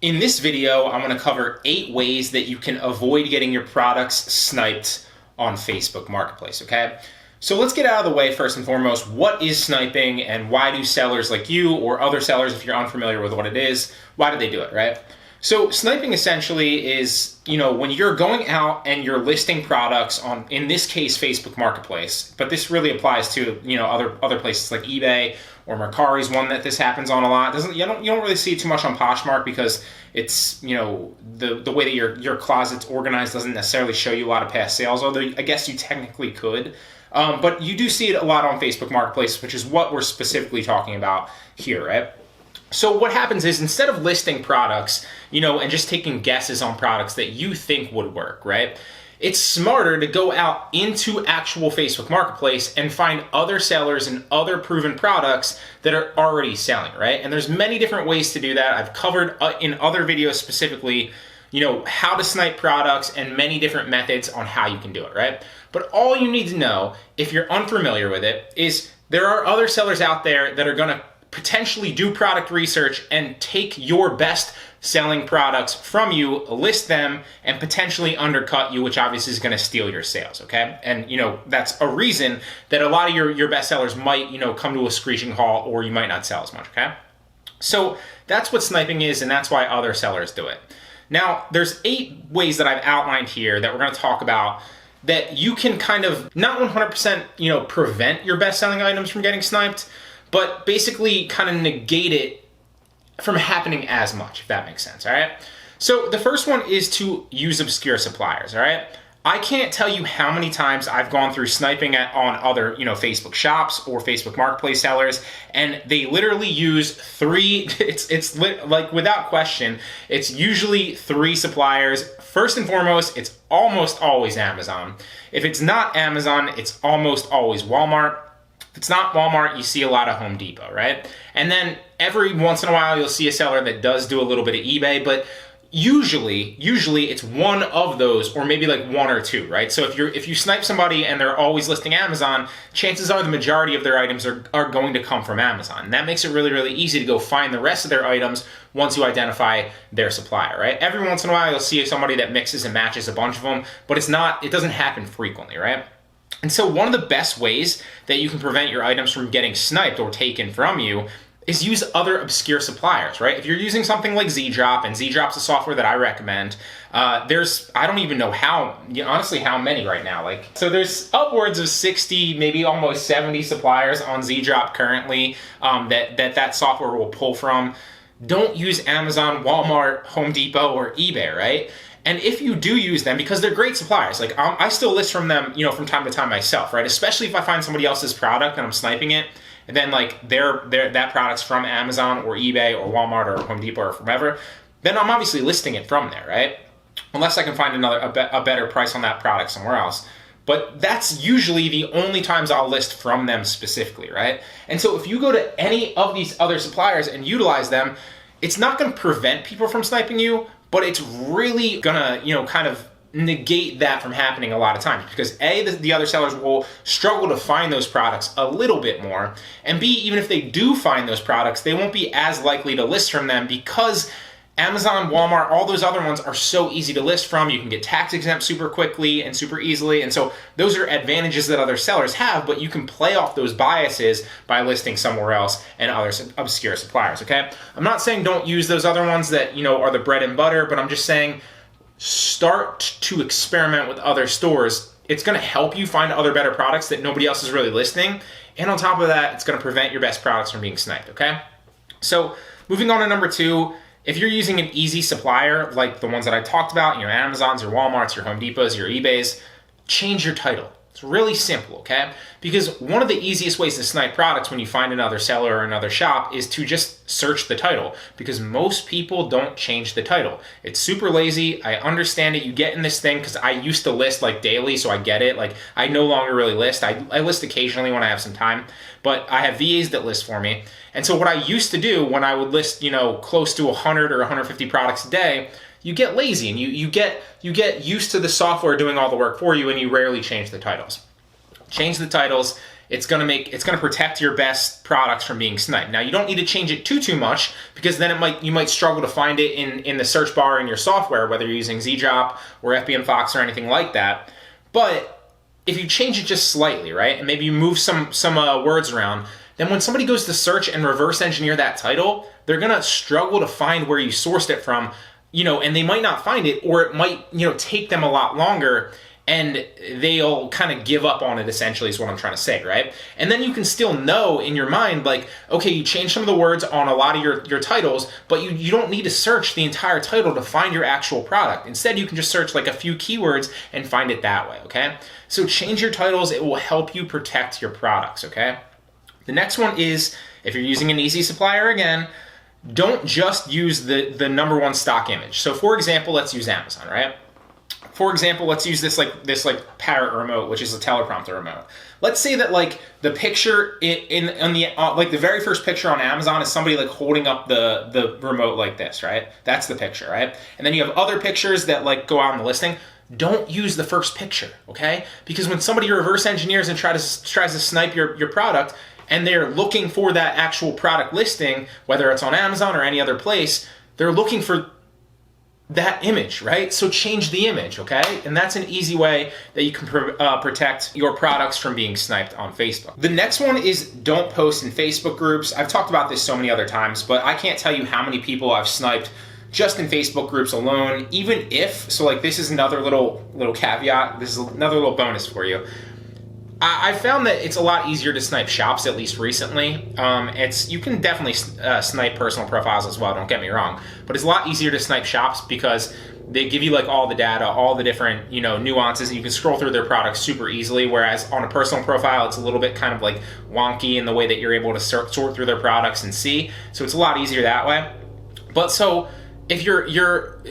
In this video, I'm going to cover 8 ways that you can avoid getting your products sniped on Facebook Marketplace, okay? So let's get out of the way first and foremost. What is sniping and why do sellers like you or other sellers, if you're unfamiliar with what it is, why do they do it, right? So sniping essentially is, when you're going out and you're listing products on, in this case, Facebook Marketplace, but this really applies to, other places like eBay or Mercari is one that this happens on a lot. You don't really see it too much on Poshmark because it's, the way that your closet's organized doesn't necessarily show you a lot of past sales, although I guess you technically could. But you do see it a lot on Facebook Marketplace, which is what we're specifically talking about here, right? So what happens is instead of listing products, and just taking guesses on products that you think would work, right? It's smarter to go out into actual Facebook Marketplace and find other sellers and other proven products that are already selling, right? And there's many different ways to do that. I've covered in other videos specifically, how to snipe products and many different methods on how you can do it, right? But all you need to know, if you're unfamiliar with it, is there are other sellers out there that are going to potentially do product research and take your best selling products from you, list them, and potentially undercut you, which obviously is going to steal your sales, okay? And, that's a reason that a lot of your best sellers might, come to a screeching halt, or you might not sell as much, okay? So that's what sniping is, and that's why other sellers do it. Now, there's 8 ways that I've outlined here that we're going to talk about that you can kind of not 100%, prevent your best-selling items from getting sniped, but basically kind of negate it from happening as much, if that makes sense, all right? So the first one is to use obscure suppliers, all right? I can't tell you how many times I've gone through sniping on other, Facebook shops or Facebook Marketplace sellers, and they literally use 3, like without question, it's usually 3 suppliers. First and foremost, it's almost always Amazon. If it's not Amazon, it's almost always Walmart. If it's not Walmart, you see a lot of Home Depot, right? And then every once in a while, you'll see a seller that does do a little bit of eBay, but usually it's one of those, or maybe like 1 or 2, right? So if you snipe somebody and they're always listing Amazon, chances are the majority of their items are going to come from Amazon. And that makes it really, really easy to go find the rest of their items once you identify their supplier, right? Every once in a while, you'll see somebody that mixes and matches a bunch of them, but it doesn't happen frequently, right? And so one of the best ways that you can prevent your items from getting sniped or taken from you is use other obscure suppliers, right? If you're using something like Z-Drop, and Z-Drop's a software that I recommend, I don't even know honestly how many right now. So there's upwards of 60, maybe almost 70 suppliers on Z-Drop currently that software will pull from. Don't use Amazon, Walmart, Home Depot, or eBay, right? And if you do use them, because they're great suppliers, I still list from them, from time to time myself, right? Especially if I find somebody else's product and I'm sniping it, and then that product's from Amazon or eBay or Walmart or Home Depot or wherever, then I'm obviously listing it from there, right? Unless I can find a better price on that product somewhere else. But that's usually the only times I'll list from them specifically, right? And so if you go to any of these other suppliers and utilize them, it's not going to prevent people from sniping you, but it's really gonna, kind of negate that from happening a lot of times, because A, the other sellers will struggle to find those products a little bit more, and B, even if they do find those products, they won't be as likely to list from them because Amazon, Walmart, all those other ones are so easy to list from. You can get tax exempt super quickly and super easily, and so those are advantages that other sellers have, but you can play off those biases by listing somewhere else and other obscure suppliers, okay? I'm not saying don't use those other ones that, are the bread and butter, but I'm just saying start to experiment with other stores. It's going to help you find other better products that nobody else is really listing, and on top of that, it's going to prevent your best products from being sniped, okay? So moving on to number 2, if you're using an easy supplier, like the ones that I talked about, Amazon's, your Walmart's, your Home Depot's, your eBay's, change your title. It's really simple, okay? Because one of the easiest ways to snipe products when you find another seller or another shop is to just search the title, because most people don't change the title. It's super lazy. I understand it. You get in this thing because I used to list daily, so I get it. I no longer really list. I list occasionally when I have some time, but I have VAs that list for me. And so what I used to do when I would list, close to 100 or 150 products a day, you get lazy and you get used to the software doing all the work for you, and you rarely change the titles. Change the titles, it's gonna protect your best products from being sniped. Now you don't need to change it too much, because then you might struggle to find it in the search bar in your software, whether you're using ZDrop or FBM Fox or anything like that. But if you change it just slightly, right, and maybe you move some words around, then when somebody goes to search and reverse engineer that title, they're gonna struggle to find where you sourced it from, and they might not find it, or it might, take them a lot longer, and they'll kind of give up on it, essentially, is what I'm trying to say, right? And then you can still know in your mind, like, okay, you changed some of the words on a lot of your titles, but you don't need to search the entire title to find your actual product. Instead, you can just search like a few keywords and find it that way, okay? So change your titles. It will help you protect your products, okay? The next one is, if you're using an easy supplier again, don't just use the #1 stock image. So for example, let's use Amazon, right? For example, let's use this parrot remote, which is a teleprompter remote. Let's say that like the picture in the very first picture on Amazon is somebody like holding up the remote like this, right? That's the picture, right? And then you have other pictures that like go out in the listing. Don't use the first picture, okay? Because when somebody reverse engineers and tries to snipe your product, and they're looking for that actual product listing, whether it's on Amazon or any other place, they're looking for that image, right? So change the image, okay? And that's an easy way that you can protect your products from being sniped on Facebook. The next one is don't post in Facebook groups. I've talked about this so many other times, but I can't tell you how many people I've sniped just in Facebook groups alone, even if, so like this is another little caveat, this is another little bonus for you. I found that it's a lot easier to snipe shops, at least recently. You can definitely snipe personal profiles as well, don't get me wrong, but it's a lot easier to snipe shops because they give you like all the data, all the different nuances, and you can scroll through their products super easily, whereas on a personal profile, it's a little bit kind of like wonky in the way that you're able to sort through their products and see, so it's a lot easier that way. But so if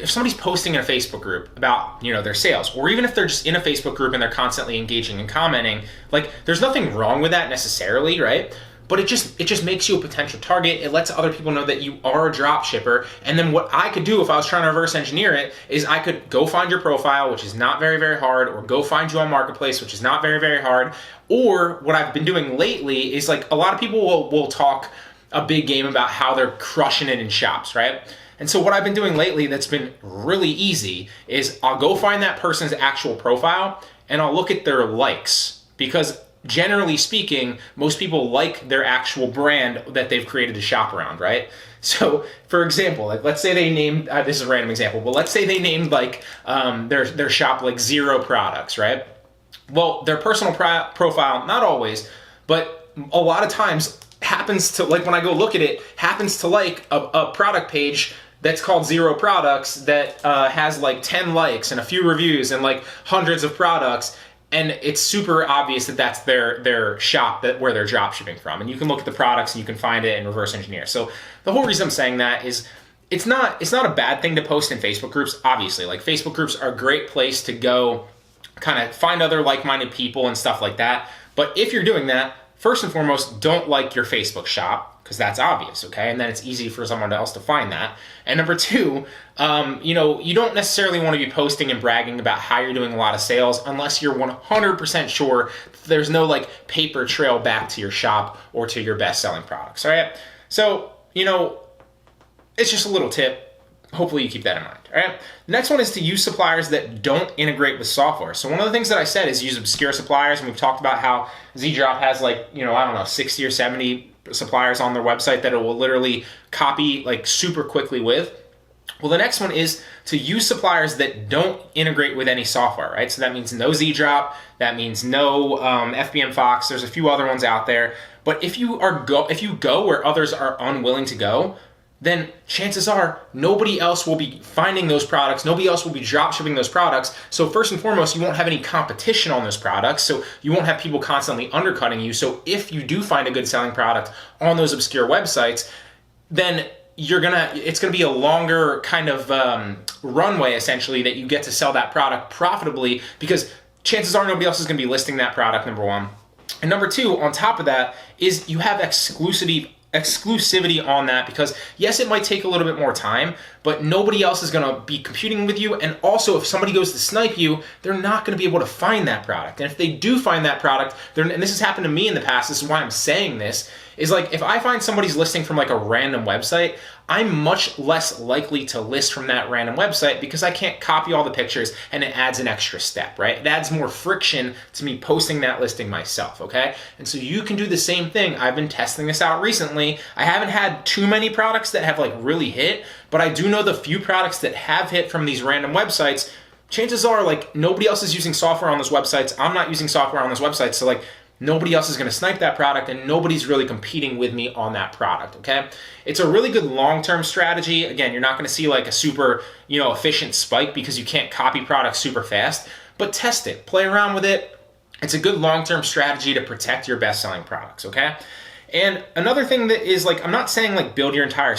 somebody's posting in a Facebook group about their sales, or even if they're just in a Facebook group and they're constantly engaging and commenting, like there's nothing wrong with that necessarily, right? But it just makes you a potential target. It lets other people know that you are a drop shipper. And then what I could do if I was trying to reverse engineer it is I could go find your profile, which is not very, very hard, or go find you on Marketplace, which is not very, very hard. Or what I've been doing lately is like a lot of people will talk a big game about how they're crushing it in shops, right? And so what I've been doing lately that's been really easy is I'll go find that person's actual profile and I'll look at their likes, because generally speaking, most people like their actual brand that they've created to shop around, right? So for example, like let's say they named, this is a random example, but let's say they named like their shop like 0 products, right? Well, their personal profile, not always, but a lot of times happens to, like when I go look at it, happens to like a product page that's called 0 products that has like 10 likes and a few reviews and like hundreds of products, and it's super obvious that that's their shop where they're drop shipping from. And you can look at the products and you can find it and reverse engineer. So the whole reason I'm saying that is it's not a bad thing to post in Facebook groups, obviously. Like Facebook groups are a great place to go kind of find other like-minded people and stuff like that. But if you're doing that, first and foremost, don't like your Facebook shop, because that's obvious, okay? And then it's easy for someone else to find that. And number 2, you don't necessarily want to be posting and bragging about how you're doing a lot of sales unless you're 100% sure there's no like paper trail back to your shop or to your best-selling products, all right? So, it's just a little tip. Hopefully you keep that in mind, all right? The next one is to use suppliers that don't integrate with software. So one of the things that I said is use obscure suppliers, and we've talked about how ZDrop has like, 60 or 70 suppliers on their website that it will literally copy like super quickly with. Well, the next one is to use suppliers that don't integrate with any software, right? So that means no ZDrop, that means no FBM Fox. There's a few other ones out there, but if you go where others are unwilling to go, then chances are nobody else will be finding those products. Nobody else will be drop shipping those products. So first and foremost, you won't have any competition on those products. So you won't have people constantly undercutting you. So if you do find a good selling product on those obscure websites, then it's gonna be a longer kind of runway essentially that you get to sell that product profitably, because chances are nobody else is gonna be listing that product, number 1. And number 2, on top of that, is you have exclusivity exclusivity on that, because yes, it might take a little bit more time, but nobody else is going to be competing with you. And also, if somebody goes to snipe you, they're not going to be able to find that product. And if they do find that product, and this has happened to me in the past, this is why I'm saying this, is like if I find somebody's listing from like a random website, I'm much less likely to list from that random website because I can't copy all the pictures, and it adds an extra step, right? It adds more friction to me posting that listing myself, okay? And so you can do the same thing. I've been testing this out recently. I haven't had too many products that have like really hit, but I do know the few products that have hit from these random websites. Chances are like nobody else is using software on those websites. I'm not using software on those websites. So like nobody else is going to snipe that product, and nobody's really competing with me on that product, okay? It's a really good long-term strategy. Again, you're not going to see like a super, efficient spike because you can't copy products super fast, but test it, play around with it. It's a good long-term strategy to protect your best-selling products, okay? And another thing that is like, I'm not saying like build your entire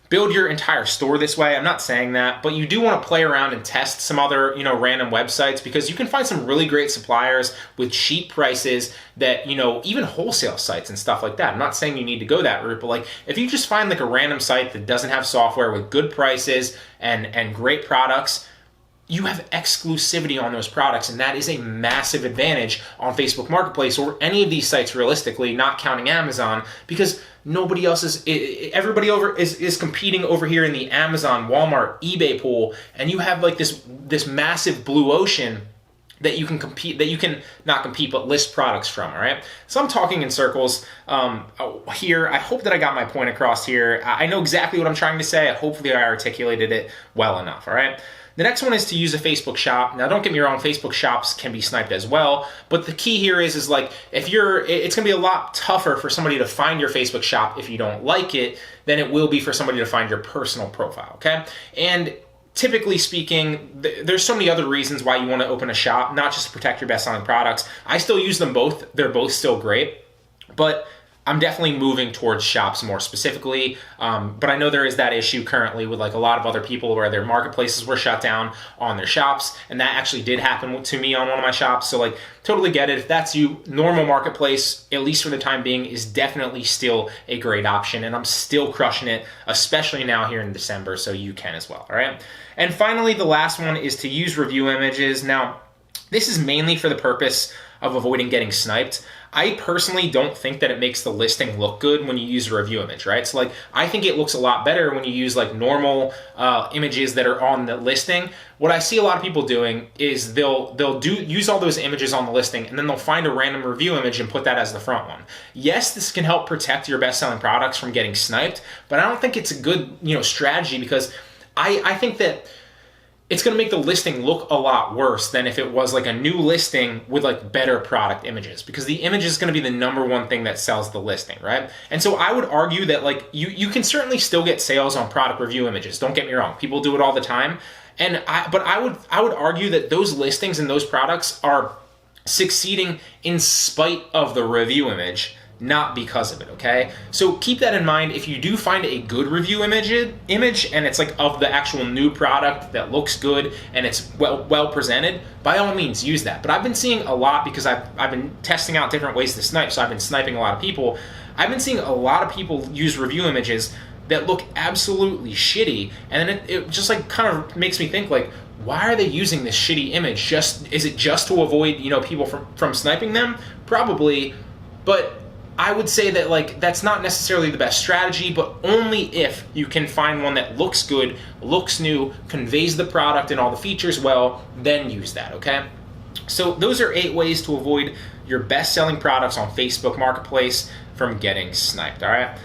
build your entire store this way. I'm not saying that, but you do want to play around and test some other, random websites, because you can find some really great suppliers with cheap prices that, even wholesale sites and stuff like that. I'm not saying you need to go that route, but like if you just find like a random site that doesn't have software with good prices and great products, you have exclusivity on those products, and that is a massive advantage on Facebook Marketplace or any of these sites realistically, not counting Amazon, because nobody else everybody is competing over here in the Amazon, Walmart, eBay pool, and you have like this massive blue ocean that you can not compete, but list products from, all right? So I'm talking in circles here. I hope that I got my point across here. I know exactly what I'm trying to say. Hopefully I articulated it well enough, all right? The next one is to use a Facebook shop. Now, don't get me wrong, Facebook shops can be sniped as well, but the key here is like, it's gonna be a lot tougher for somebody to find your Facebook shop if you don't like it than it will be for somebody to find your personal profile, okay? And typically speaking, there's so many other reasons why you wanna open a shop, not just to protect your best-selling products. I still use them both. They're both still great, but I'm definitely moving towards shops more specifically, but I know there is that issue currently with like a lot of other people where their marketplaces were shut down on their shops, and that actually did happen to me on one of my shops. So like totally get it. If that's you, normal marketplace, at least for the time being, is definitely still a great option, and I'm still crushing it, especially now here in December, so you can as well, all right? And finally, the last one is to use review images. Now, this is mainly for the purpose of avoiding getting sniped. I personally don't think that it makes the listing look good when you use a review image, right? So like, I think it looks a lot better when you use like normal images that are on the listing. What I see a lot of people doing is they'll use all those images on the listing, and then they'll find a random review image and put that as the front one. Yes, this can help protect your best-selling products from getting sniped, but I don't think it's a good strategy, because I think that it's going to make the listing look a lot worse than if it was like a new listing with like better product images, because the image is going to be the number one thing that sells the listing, right? And so I would argue that like you can certainly still get sales on product review images. Don't get me wrong. People do it all the time. But I would argue that those listings and those products are succeeding in spite of the review image, not because of it, okay? So keep that in mind. If you do find a good review image and it's like of the actual new product that looks good and it's well presented, by all means use that. But I've been seeing a lot, because I've been testing out different ways to snipe, so I've been sniping a lot of people. I've been seeing a lot of people use review images that look absolutely shitty, and then it just like kind of makes me think like, why are they using this shitty image? Is it just to avoid people from sniping them? Probably, but I would say that like that's not necessarily the best strategy, but only if you can find one that looks good, looks new, conveys the product and all the features well, then use that, okay? So those are 8 ways to avoid your best-selling products on Facebook Marketplace from getting sniped, all right?